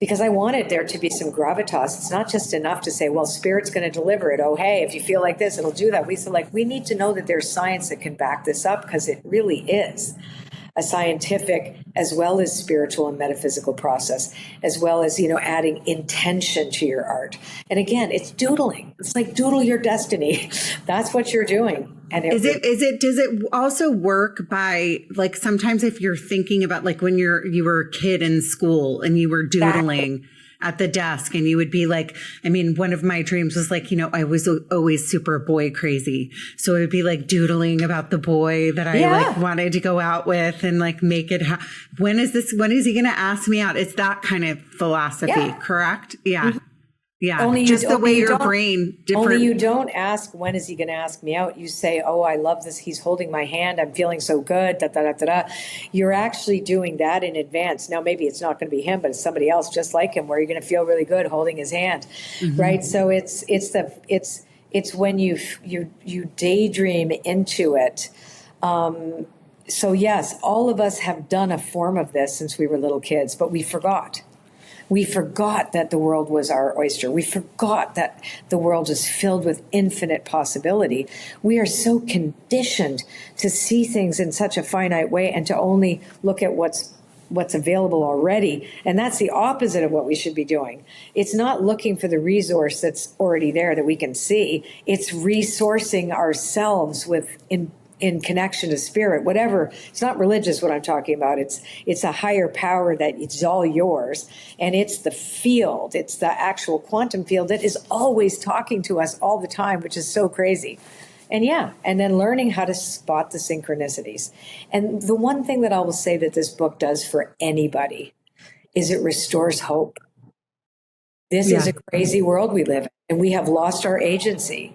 because I wanted there to be some gravitas. It's not just enough to say, well, spirit's going to deliver it. Oh, hey, if you feel like this, it'll do that. We said, we need to know that there's science that can back this up, because it really is a scientific as well as spiritual and metaphysical process, as well as, adding intention to your art. And again, it's doodling. It's like doodle your destiny. That's what you're doing. And does it also work by, like, sometimes if you're thinking about, like, when you were a kid in school and you were doodling at the desk, and you would be like, one of my dreams was like, I was always super boy crazy. So it would be like doodling about the boy that I wanted to go out with and like make it. When is he going to ask me out? It's that kind of philosophy, correct? Yeah. Mm-hmm. Yeah, only just the way your brain different. Only you don't ask, when is he going to ask me out? You say, oh, I love this. He's holding my hand. I'm feeling so good. Da, da, da, da, da. You're actually doing that in advance. Now, maybe it's not going to be him, but it's somebody else just like him, where you're going to feel really good holding his hand, right? So it's when you daydream into it. So yes, all of us have done a form of this since we were little kids, but we forgot. We forgot that the world was our oyster. We forgot that the world is filled with infinite possibility. We are so conditioned to see things in such a finite way and to only look at what's available already. And that's the opposite of what we should be doing. It's not looking for the resource that's already there that we can see. It's resourcing ourselves in connection to spirit, whatever. It's not religious what I'm talking about. It's a higher power that it's all yours. And it's the field. It's the actual quantum field that is always talking to us all the time, which is so crazy. And then learning how to spot the synchronicities. And the one thing that I will say that this book does for anybody is it restores hope. This is a crazy world we live in, and we have lost our agency.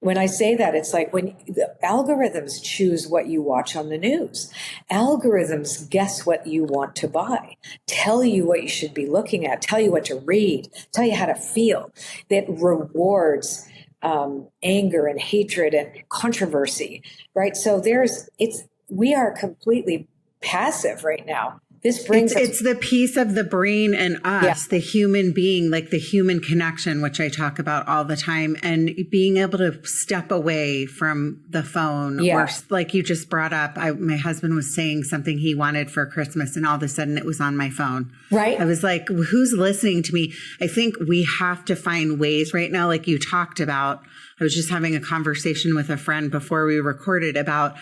When I say that, it's like when the algorithms choose what you watch on the news. Algorithms guess what you want to buy, tell you what you should be looking at, tell you what to read, tell you how to feel. That rewards anger and hatred and controversy, right? So we are completely passive right now. this brings us. It's the piece of the brain and us, the human being, like the human connection, which I talk about all the time, and being able to step away from the phone. Or like you just brought up, my husband was saying something he wanted for Christmas, and all of a sudden it was on my phone. Right. I was like, who's listening to me? I think we have to find ways right now, like you talked about. I was just having a conversation with a friend before we recorded about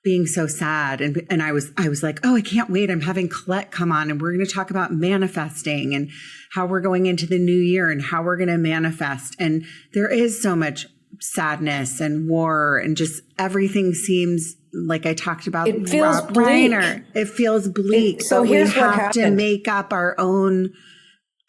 being so sad. And I was like, oh, I can't wait. I'm having Colette come on and we're going to talk about manifesting and how we're going into the new year and how we're going to manifest. And there is so much sadness and war and just everything seems like I talked about. It feels bleak. Reiner. It feels bleak. So but here's we what have to happened. make up our own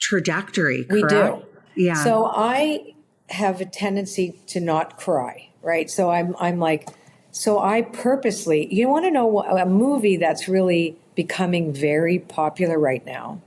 trajectory. Correct? We do. Yeah. So I have a tendency to not cry, right? So I'm like, so I purposely, you want to know a movie that's really becoming very popular right now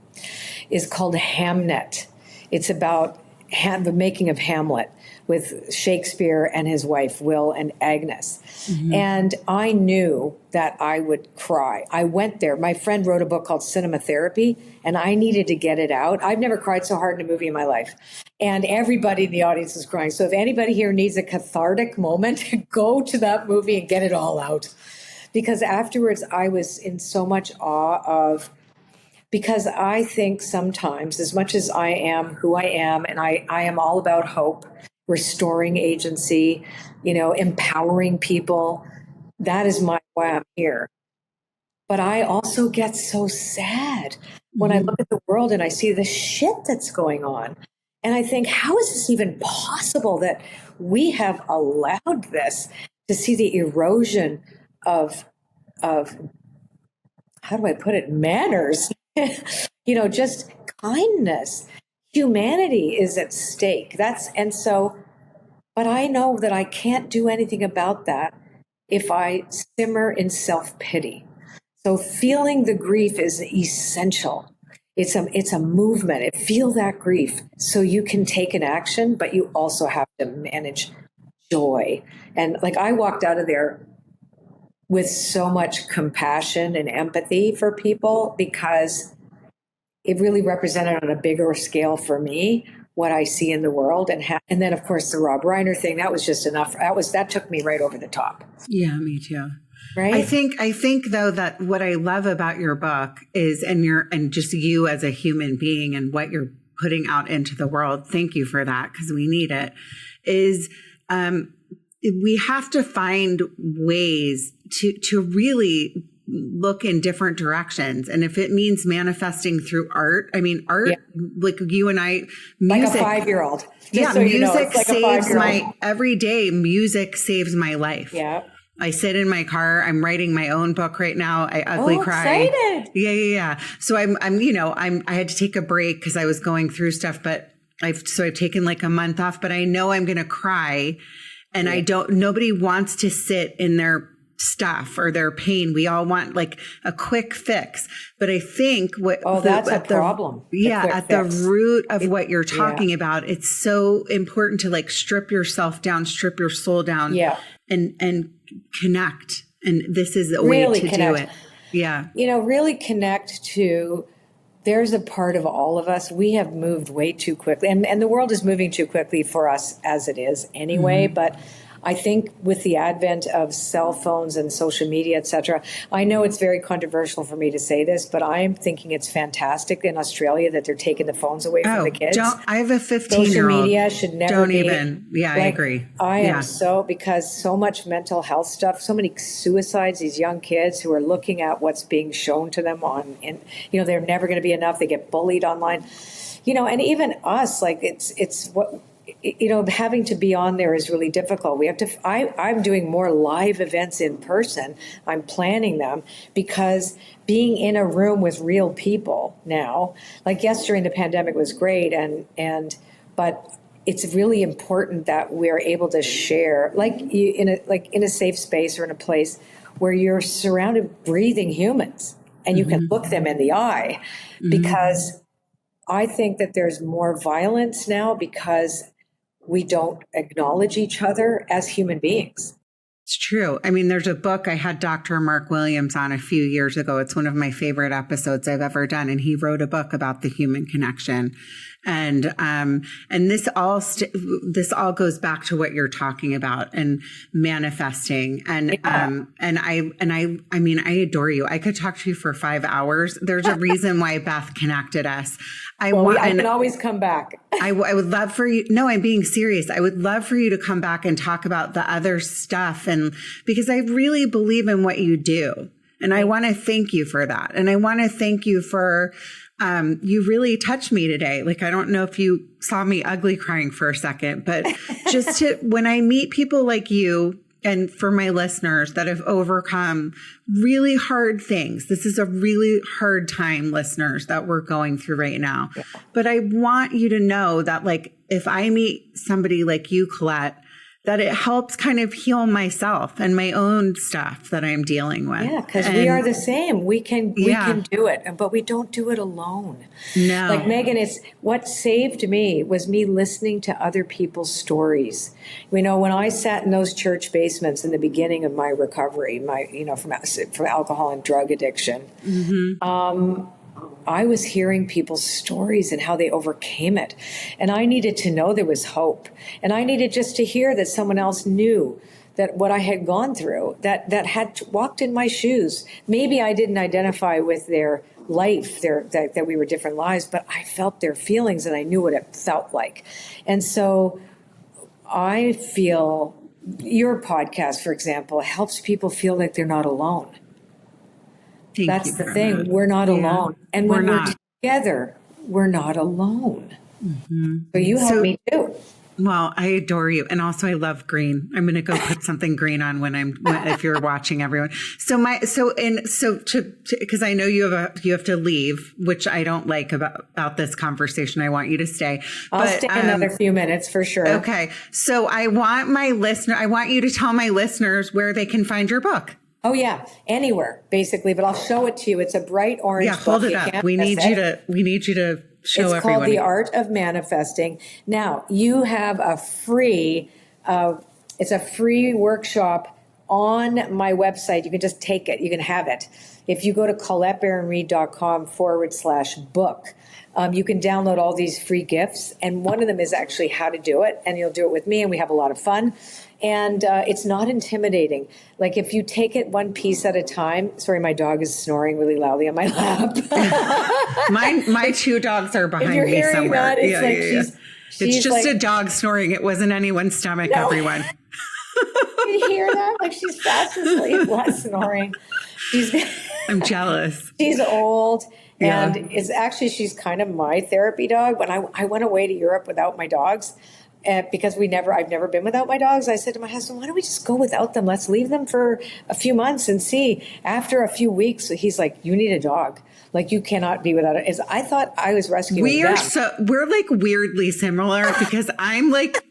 is called Hamnet. It's about the making of Hamlet with Shakespeare and his wife, Will and Agnes. Mm-hmm. And I knew that I would cry. I went there. My friend wrote a book called Cinema Therapy, and I needed to get it out. I've never cried so hard in a movie in my life. And everybody in the audience is crying. So if anybody here needs a cathartic moment, go to that movie and get it all out. Because afterwards, I was in so much awe of, because I think sometimes, as much as I am who I am, and I am all about hope, restoring agency, empowering people, that is why I'm here. But I also get so sad when I look at the world and I see the shit that's going on. And I think, how is this even possible that we have allowed this, to see the erosion of how do I put it, manners, just kindness. Humanity is at stake. But I know that I can't do anything about that if I simmer in self-pity. So feeling the grief is essential. It's a movement. Feel that grief so you can take an action, but you also have to manage joy. And like I walked out of there with so much compassion and empathy for people because it really represented on a bigger scale for me what I see in the world. And then, of course, the Rob Reiner thing, that was just enough. That took me right over the top. Yeah, me too. Right. I think though that what I love about your book is, and just you as a human being and what you're putting out into the world, thank you for that, because we need it, is we have to find ways to really look in different directions. And if it means manifesting through art, like you and I, music. Like a 5-year-old. Yeah, so music saves every day music saves my life. Yeah. I sit in my car. I'm writing my own book right now. I ugly cry. Excited. Yeah. So I had to take a break because I was going through stuff, but I've taken like a month off, but I know I'm going to cry. And nobody wants to sit in their stuff or their pain. We all want like a quick fix. But I think that's a problem. At the root of what you're talking about, it's so important to like strip yourself down, strip your soul down, and connect. And this is a way to do it. Yeah. Really connect to, there's a part of all of us, we have moved way too quickly. And the world is moving too quickly for us as it is anyway. Mm-hmm. But I think with the advent of cell phones and social media, et cetera, I know it's very controversial for me to say this, but I'm thinking it's fantastic in Australia that they're taking the phones away from the kids. I have a 15-year-old. Social media should never be. I agree. I am because so much mental health stuff, so many suicides, these young kids who are looking at what's being shown to them they're never going to be enough. They get bullied online, and even us, like it's what, having to be on there is really difficult. I'm doing more live events in person. I'm planning them because being in a room with real people now, like yes, during the pandemic was great. But it's really important that we're able to share in a safe space or in a place where you're surrounded with breathing humans and you can look them in the eye, because I think that there's more violence now because we don't acknowledge each other as human beings. It's true. I mean, there's a book. I had Dr. Mark Williams on a few years ago. It's one of my favorite episodes I've ever done. And he wrote a book about the human connection. And this all goes back to what you're talking about and manifesting. And, I mean, I adore you. I could talk to you for 5 hours. There's a reason why Beth connected us. I can always come back. I would love for you. No, I'm being serious. I would love for you to come back and talk about the other stuff. And because I really believe in what you do. And I want to thank you for that. And I want to thank you for, you really touched me today. Like, I don't know if you saw me ugly crying for a second, but just when I meet people like you, and for my listeners that have overcome really hard things, this is a really hard time, listeners, that we're going through right now. Yeah. But I want you to know that, like, if I meet somebody like you, Colette, that it helps kind of heal myself and my own stuff that I'm dealing with. Yeah, because we are the same. We can do it, but we don't do it alone. No. Like Meghan, it's what saved me was me listening to other people's stories. You know, when I sat in those church basements in the beginning of my recovery, from alcohol and drug addiction, I was hearing people's stories and how they overcame it. And I needed to know there was hope. And I needed just to hear that someone else knew that what I had gone through, that had walked in my shoes. Maybe I didn't identify with their life, that we were different lives, but I felt their feelings and I knew what it felt like. And so I feel your podcast, for example, helps people feel like they're not alone. That's the thing. We're not alone. And when we're together, we're not alone. Mm-hmm. So you help me too. Well, I adore you. And also I love green. I'm going to go put something green on if you're watching, everyone. Because I know you have to leave, which I don't like about this conversation. I want you to stay. I'll stay another few minutes for sure. Okay. So I want you to tell my listeners where they can find your book. Oh yeah, anywhere basically, but I'll show it to you. It's a bright orange book. Hold it up. We need you to show everyone. It's called The Art of Manifesting. Now, you have a free workshop on my website. You can just take it. You can have it. If you go to ColetteBaron-Reid.com/book, you can download all these free gifts. And one of them is actually how to do it. And you'll do it with me, and we have a lot of fun. And it's not intimidating. Like if you take it one piece at a time. Sorry, my dog is snoring really loudly on my lap. my two dogs are behind me somewhere. That, it's it's just a dog snoring. It wasn't anyone's stomach, everyone. You hear that? Like she's fast asleep while snoring. I'm jealous. She's old. And she's kind of my therapy dog. When I went away to Europe without my dogs, because I've never been without my dogs. I said to my husband, why don't we just go without them? Let's leave them for a few months and see. After a few weeks, he's like, you need a dog. Like you cannot be without it. I thought I was rescuing them. We're like weirdly similar because I'm like,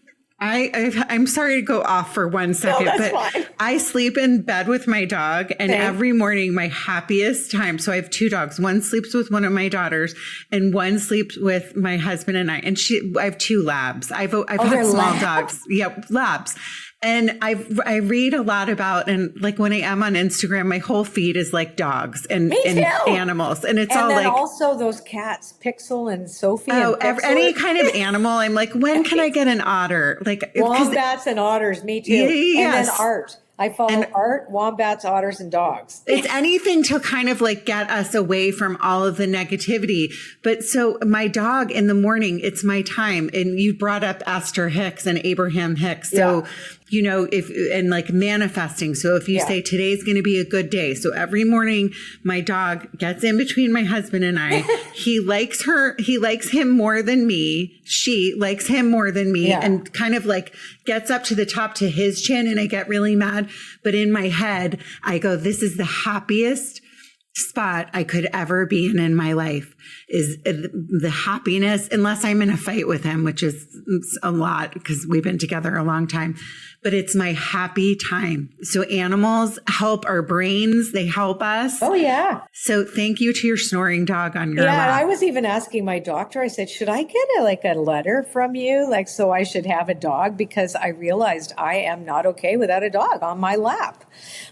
I'm sorry to go off for 1 second, but fine. I sleep in bed with my dog and every morning my happiest time. So I have two dogs. One sleeps with one of my daughters and one sleeps with my husband and I. And I have two labs. I've had small dogs. Yeah, labs. And I read a lot about, and like when I am on Instagram, my whole feed is like dogs and animals. And it's also those cats, Pixel and Sophie. Oh, any kind of animal. I'm like, when can I get an otter? Like wombats and otters, me too. Yes. And then art. I follow art, wombats, otters, and dogs. It's anything to kind of like get us away from all of the negativity. But so my dog in the morning, it's my time. And you brought up Esther Hicks and Abraham Hicks. So, like manifesting. So if you say today's going to be a good day. So every morning my dog gets in between my husband and I. He likes him more than me. She likes him more than me and kind of like gets up to the top to his chin and I get really mad. But in my head, I go, this is the happiest spot I could ever be in my life. is the happiness, unless I'm in a fight with him, which is a lot because we've been together a long time, but it's my happy time. So animals help our brains. They help us. Oh, yeah. So thank you to your snoring dog on your lap. I was even asking my doctor, I said, should I get a letter from you? Like, so I should have a dog, because I realized I am not okay without a dog on my lap.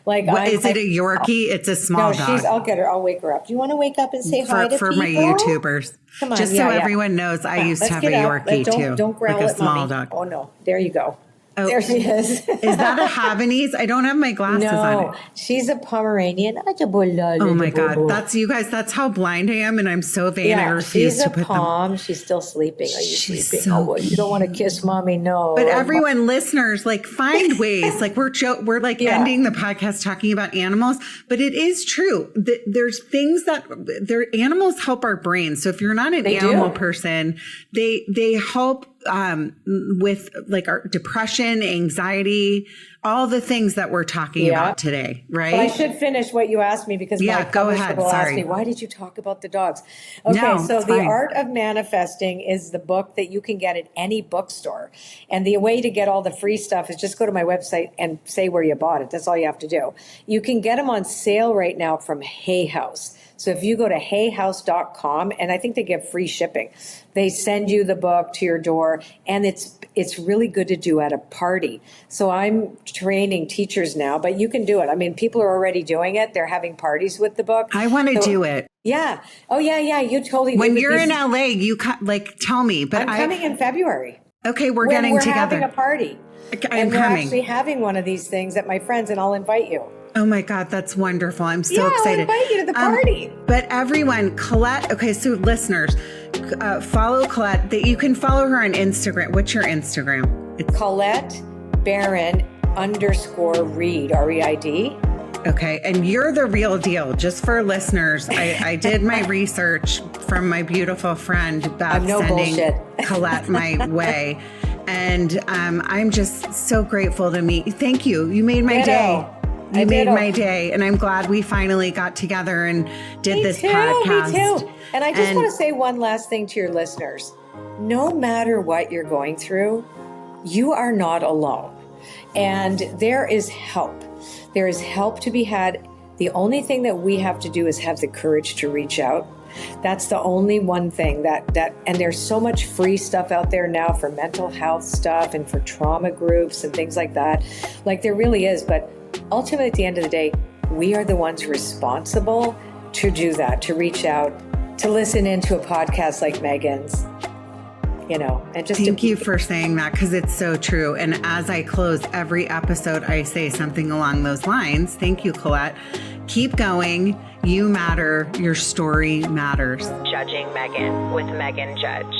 Like, is it a Yorkie? It's a small dog. I'll get her. I'll wake her up. Do you want to wake up and say hi to for people? my YouTubers? Come on, just so everyone knows, I used to have a Yorkie too. Don't growl like a at small mommy. dog. Oh no, there you go. Oh, there she is. Is that a Havanese? I don't have my glasses on it. She's a Pomeranian. Oh my God. That's you guys. That's how blind I am. And I'm so vain. I refuse to put them. She's a Pom. She's still sleeping. Are you sleeping? So you don't want to kiss mommy. No. But everyone, listeners, like find ways. Like we're ending the podcast talking about animals, but it is true. There's things that animals help our brains. So if you're not an animal person, they help with like our depression, anxiety, all the things that we're talking about today, right? But I should finish what you asked me, because my go ahead. will Sorry. ask me, why did you talk about the dogs? Okay, so The Art of Manifesting is the book that you can get at any bookstore. And the way to get all the free stuff is just go to my website and say where you bought it. That's all you have to do. You can get them on sale right now from Hay House. So if you go to hayhouse.com, and I think they give free shipping, they send you the book to your door, and it's really good to do at a party. So I'm training teachers now, but you can do it. I mean, people are already doing it. They're having parties with the book. I want to do it. Yeah. Oh, yeah. You totally. When you're in LA, you tell me. But I'm coming in February. Okay, we're getting together. We're having a party. I'm coming. We're actually having one of these things at my friends, and I'll invite you. Oh my God, that's wonderful. I'm so excited. I'll invite you to the party. But everyone, Colette, okay, so listeners, follow Colette. You can follow her on Instagram. What's your Instagram? It's Colette Baron_Reid, R-E-I-D. Okay, and you're the real deal. Just for listeners, I did my research from my beautiful friend Beth sending Colette my way. And I'm just so grateful to meet you. Thank you. You made my day. You made my day, and I'm glad we finally got together and did this podcast. Me too. And I just want to say one last thing to your listeners. No matter what you're going through, you are not alone. And there is help. There is help to be had. The only thing that we have to do is have the courage to reach out. That's the only one thing and there's so much free stuff out there now for mental health stuff and for trauma groups and things like that. Like there really is. But ultimately, at the end of the day, we are the ones responsible to do that, to reach out, to listen into a podcast like Meghan's, and just thank you for saying that, because it's so true. And as I close every episode, I say something along those lines. Thank you, Colette. Keep going. You matter. Your story matters. Judging Meghan with Meghan Judge.